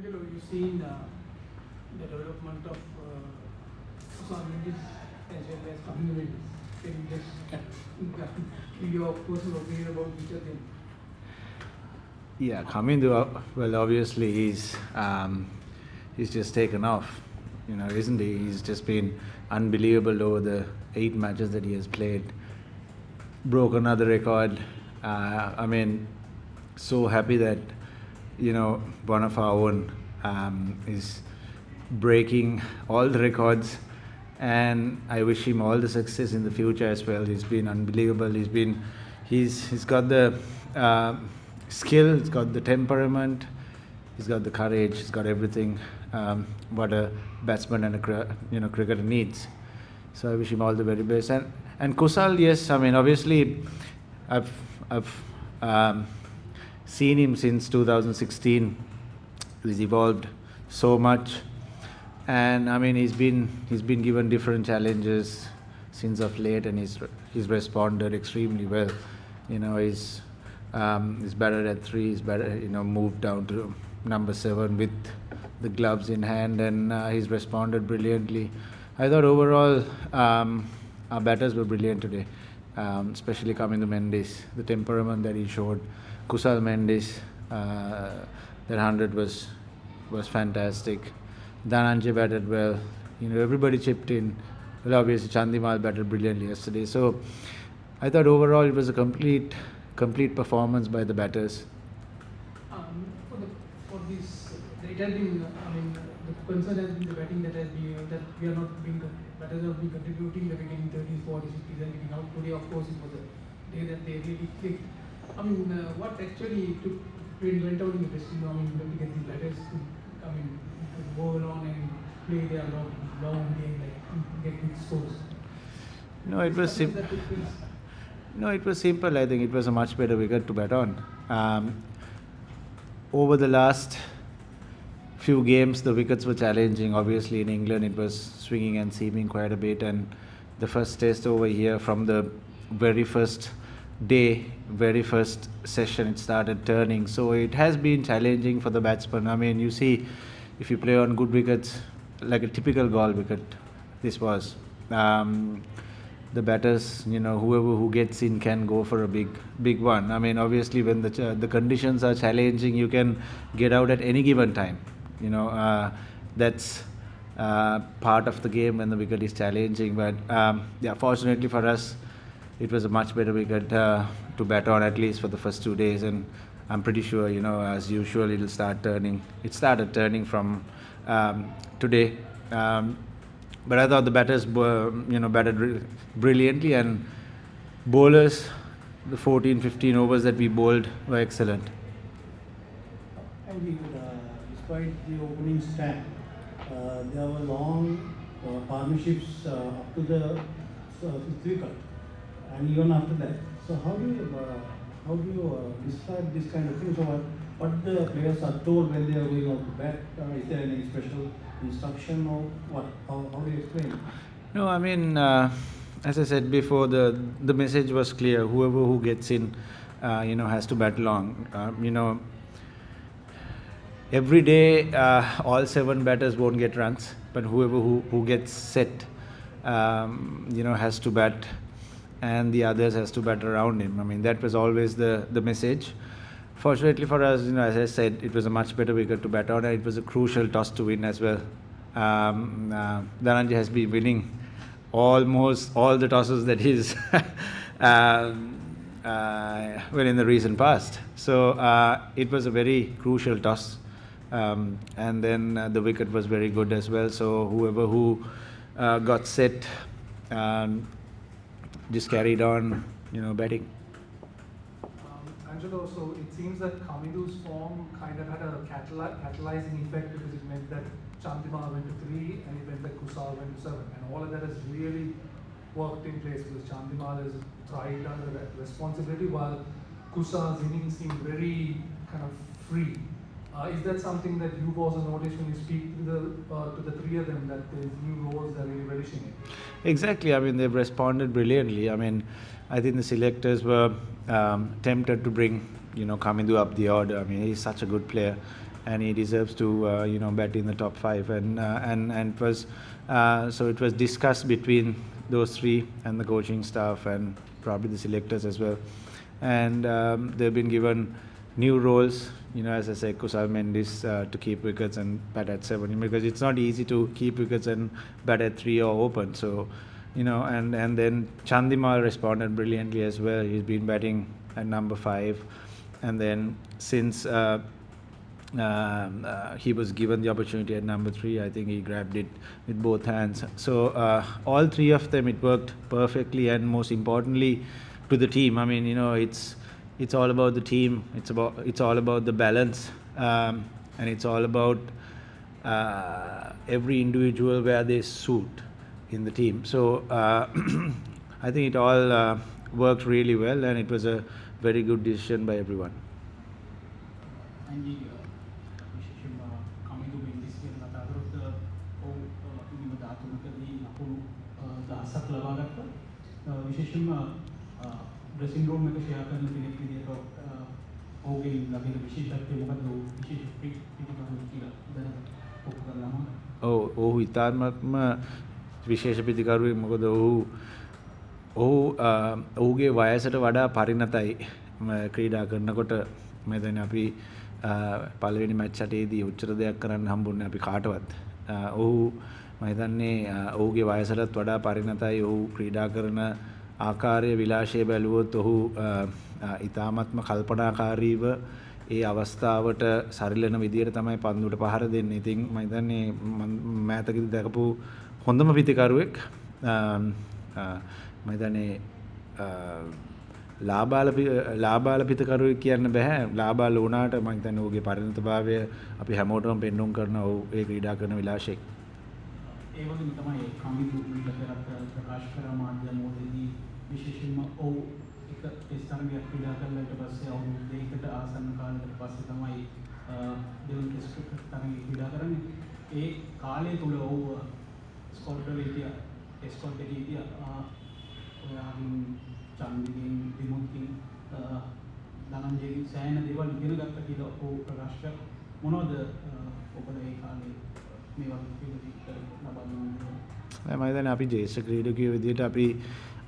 Angelo, you've seen the development of communities as well as communities. Can you just give your personal opinion about each of them? Yeah, Kamindu, well, obviously he's just taken off, isn't he? He's just been unbelievable over the 8 matches that he has played. Broke another record. I mean, so happy that one of our own is breaking all the records, and I wish him all the success in the future as well. He's been unbelievable. He's got the skill, he's got the temperament, he's got the courage, he's got everything what a batsman and a cricketer needs. So I wish him all the very best. And Kusal, yes, I mean, obviously I've seen him since 2016. He's evolved so much, and I mean he's been given different challenges since of late, and he's responded extremely well. He's batted at 3. He's moved down to number 7 with the gloves in hand, and he's responded brilliantly. I thought overall our batters were brilliant today, especially Kamindu Mendes, the temperament that he showed. Kusal Mendes, that 100 was fantastic. Dhananjay batted well. Everybody chipped in. Well, obviously Chandimal batted brilliantly yesterday. So I thought overall it was a complete performance by the batters. For this, it has been. I mean, the concern has been the batting that we are not being batters are being contributing. They're getting 30s, 40s, 50s, and getting out. Today, of course, it was a day that they really clicked. I mean, what actually went out in the dressing room? I mean, when to get these batters to go along and play their long game, like get good scores. No, it was simple. No, it was simple. I think it was a much better wicket to bat on. Over the last few games, the wickets were challenging. Obviously, in England, it was swinging and seaming quite a bit. And the first test over here, from the very first day, very first session, it started turning. So it has been challenging for the batsman. I mean, you see, if you play on good wickets, like a typical Galle wicket, this was. The batters, whoever who gets in can go for a big one. I mean, obviously, when the conditions are challenging, you can get out at any given time. That's part of the game when the wicket is challenging. But yeah, fortunately for us, it was a much better wicket to bat on, at least for the first 2 days. And I'm pretty sure, as usual, it'll start turning. It started turning from today. But I thought the batters batted brilliantly, and bowlers, the 14-15 overs that we bowled were excellent. And despite the opening stand, there were long partnerships up to the 5th wicket, and even after that. So how do you describe this kind of thing? So what the players are told when they are going out to bat? Is there any special instruction or what? How do you explain it? No, I mean, as I said before, the message was clear. Whoever who gets in, has to bat long. Every day, all 7 batters won't get runs, but whoever who gets set, has to bat, and the others has to bat around him. I mean, that was always the message. Fortunately for us, as I said, it was a much better wicket to bat on, and it was a crucial toss to win as well. Dhananjay has been winning almost all the tosses that he's won in the recent past. So it was a very crucial toss, and then the wicket was very good as well. So whoever who got set just carried on, batting. Angelo, so it seems that Kamindu's form kind of had a catalyzing effect, because it meant that Chandimal went to 3 and it meant that Kusal went to 7, and all of that has really worked in place, because Chandimal has thrived under that responsibility, while Kusal's innings seemed very kind of free. Is that something that you've also noticed when you speak to the 3 of them, that there's new roles that are really relishing it? Exactly. I mean, they've responded brilliantly. I mean, I think the selectors were tempted to bring, Kamindu up the order. I mean, he's such a good player. and he deserves to bat in the top 5. And it was so it was discussed between those three and the coaching staff and probably the selectors as well. And they've been given new roles, as I said, Kusal Mendis to keep wickets and bat at 7, because it's not easy to keep wickets and bat at 3 or open. So, and then Chandimal responded brilliantly as well. He's been batting at number 5, and then since he was given the opportunity at number 3, I think he grabbed it with both hands. So all three of them, it worked perfectly, and most importantly, to the team. I mean, it's all about the team. It's all about the balance, and it's all about every individual where they suit in the team. So I think it all worked really well, and it was a very good decision by everyone. Dressing room में share करने के लिए तो हो गई लगे विशेषज्ञ මොකද විශේෂ ඔහු ඉතාමත්ම විශේෂ පිතිකරුවෙක්. මොකද ඔහුගේ වයසට වඩා පරිණතයි ක්‍රීඩා කරනකොට. මම හිතන්නේ අපි පළවෙනි මැච් එකේදී උච්චර දෙයක් කරන්න හම්බුනේ අපි කාටවත්. ඔහු මම හිතන්නේ ඔහුගේ වයසටත් වඩා පරිණතයි. ඔහු ක්‍රීඩා කරන ආකාරය විලාශය බැලුවොත් ඔහු ඉතාමත්ම කල්පනාකාරීව ඒ අවස්ථාවට සරිලන විදියට තමයි පන්දුවට පහර දෙන්නේ. ඉතින් මම හිතන්නේ මෑතකදී දැකපු හොඳම පිතිකරුවෙක්. මම හිතන්නේ ලාබාල පිතිකරුවෙක් කියන්න බෑ. ලාබාල වුණාට මම හිතන්නේ ඔහුගේ පරිණතභාවය අපි හැමෝටම පෙන්වුම් කරන ඔහු ඒ ක්‍රීඩා කරන විලාශය. ඒ වගේම තමයි කමිදු ප්‍රකාශ කරා මාධ්‍ය මොහොතේදී විශේෂයෙන්ම ඔව් එක ස්ථානයක් ක්‍රීඩා කරලා ඊට පස්සේ අවුරුදු දෙකකට ආසන්න කාලයකට පස්සේ තමයි දෙවන ටෙස්ට් තරඟේ ක්‍රීඩා කරන්නේ. ඒ කාලය තුල ඔව් ස්කොට්ලන්තේ හිටියා, ස්කොට්ලන්තේ හිටියා. ඔයාගෙන් චන්දිගෙන් විමුක්තින් ධනංජයගෙන් සෑහෙන දේවල් ඉගෙන ගත්ත කියලා ඔව් ප්‍රකාශ කරා. මොනවද ඔබට ඒ කාලේ මේ වගේ ලබා දුන්නේ? මම හිතන්නේ අපි ජේෂ්ඨ ක්‍රීඩකයෝ විදිහට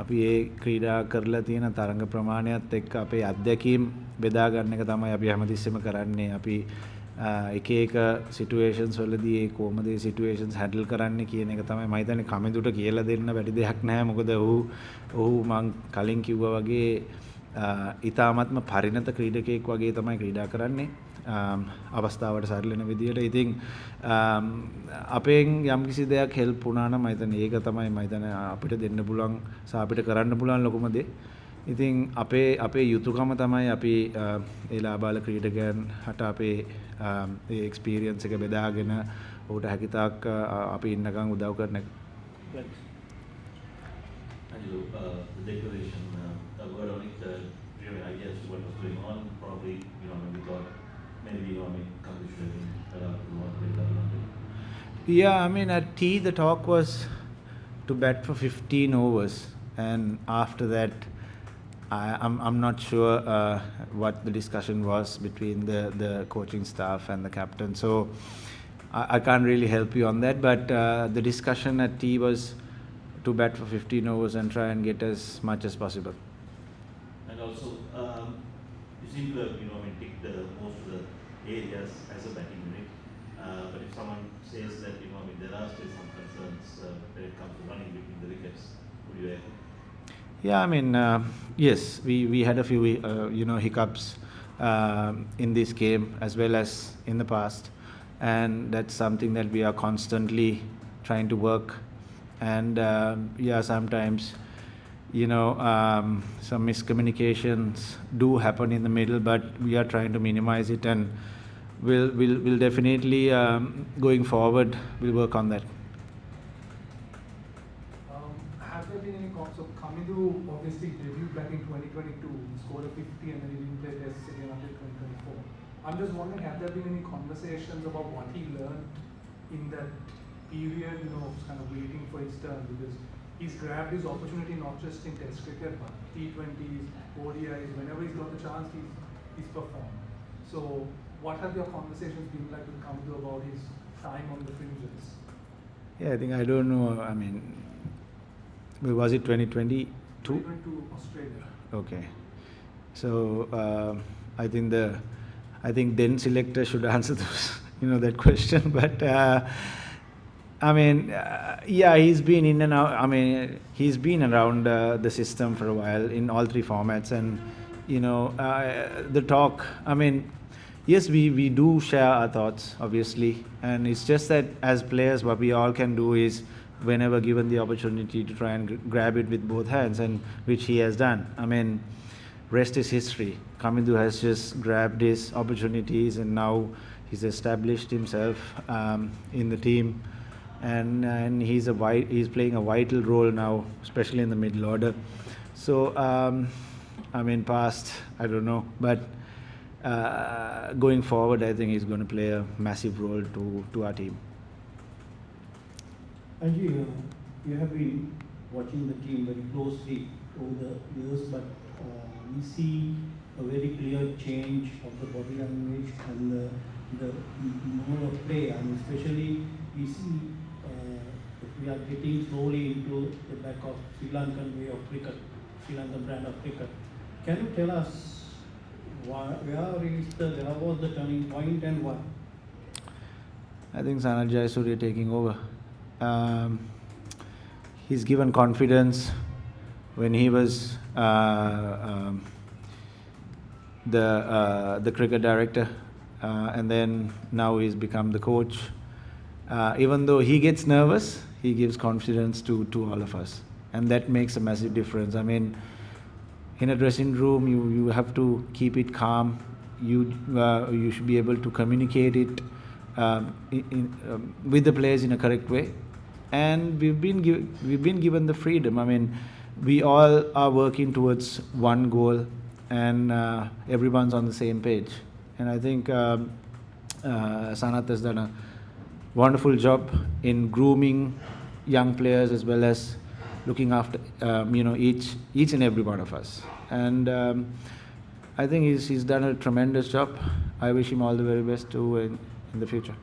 අපි ඒ ක්‍රීඩා කරලා තියෙන තරඟ ප්‍රමාණයත් එක්ක අපේ අත්දැකීම් බෙදා ගන්න එක තමයි අපි හැමතිස්සෙම කරන්නේ. අපි එක සිටුේෂන්ස් වලදී ඒ කොහොමද ඒ සිටුේෂන්ස් හැන්ඩල් කරන්න කියන එක තමයි මම හිතන්නේ කමිදුට කියලා දෙන්න වැඩි දෙයක් නැහැ. මොකද ඔහු මං කලින් කිව්වා වගේ ඉතාමත්ම පරිණත ක්‍රීඩකයෙක් වගේ තමයි ක්‍රීඩා කරන්නේ අවස්ථාවට සරිලන විදියට. ඉතින් අපෙන් යම්කිසි දෙයක් හෙල්ප් වුණා නම් මම හිතන්නේ ඒක තමයි මම හිතන්නේ අපිට දෙන්න පුළුවන් සහ අපිට කරන්න පුළුවන් ලොකුම දේ. ඉතින් අපේ යුතුයකම තමයි අපි ඒ ලාබාල ක්‍රීඩකයන් හට අපේ ඒ එක්ස්පීරියන්ස් එක බෙදාගෙන ඔහුට හැකියතාක් අපි ඉන්නකම් උදව් කරන එක. Angelo, the declaration, were on it, do you have any ideas what was going on? Probably, when we thought maybe, conditioning, Yeah, I mean, at tea, the talk was to bat for 15 overs. And after that, I'm not sure what the discussion was between the coaching staff and the captain. So I can't really help you on that. But the discussion at tea was to bat for 15 overs and try and get as much as possible. And also, you seem to have, ticked most of the areas as a batting unit. But if someone says that, there are still some concerns when it comes to running between the wickets, would you agree? Yeah, I mean, yes, we had a few, hiccups in this game as well as in the past. And that's something that we are constantly trying to work. And sometimes, some miscommunications do happen in the middle, but we are trying to minimize it, and we'll definitely, going forward, we'll work on that. Have there been any comments? So Kamidu obviously debuted back in 2022, scored a 50, and then he didn't play tests again until 2024. I'm just wondering, have there been any conversations about what he learned in that period, kind of waiting for his turn? Because he's grabbed his opportunity not just in Test cricket, but T20s, ODIs. Whenever he's got the chance, he's performed. So what have your conversations been like with Kamdu about his time on the fringes? Yeah, I think I don't know. I mean, was it 2022? 2022 Australia. Okay. So I think then selector should answer those, that question. But I mean, yeah, he's been in and out. I mean, he's been around the system for a while in all three formats, and the talk. I mean, yes, we do share our thoughts, obviously, and it's just that as players, what we all can do is, whenever given the opportunity, to try and grab it with both hands, and which he has done. I mean, rest is history. Kamindu has just grabbed his opportunities, and now he's established himself in the team, and he's playing a vital role now, especially in the middle order. So I mean, past I don't know, but going forward, I think he's going to play a massive role to our team. Anji, you have been watching the team very closely over the years, but we see a very clear change of the body language and the mode of play, and especially we see we are getting slowly into the back of Sri Lankan way of cricket, Sri Lankan brand of cricket. Can you tell us where was the turning point and why? I think Sanat Jayasuriya taking over. He's given confidence when he was the cricket director, and then now he's become the coach. Even though he gets nervous, he gives confidence to all of us, and that makes a massive difference. I mean, in a dressing room, you have to keep it calm. You should be able to communicate it with the players in a correct way, and we've been given the freedom. I mean, we all are working towards one goal, and everyone's on the same page. And I think Sanat has done a wonderful job in grooming young players, as well as looking after each and every one of us. And I think he's done a tremendous job. I wish him all the very best too in the future.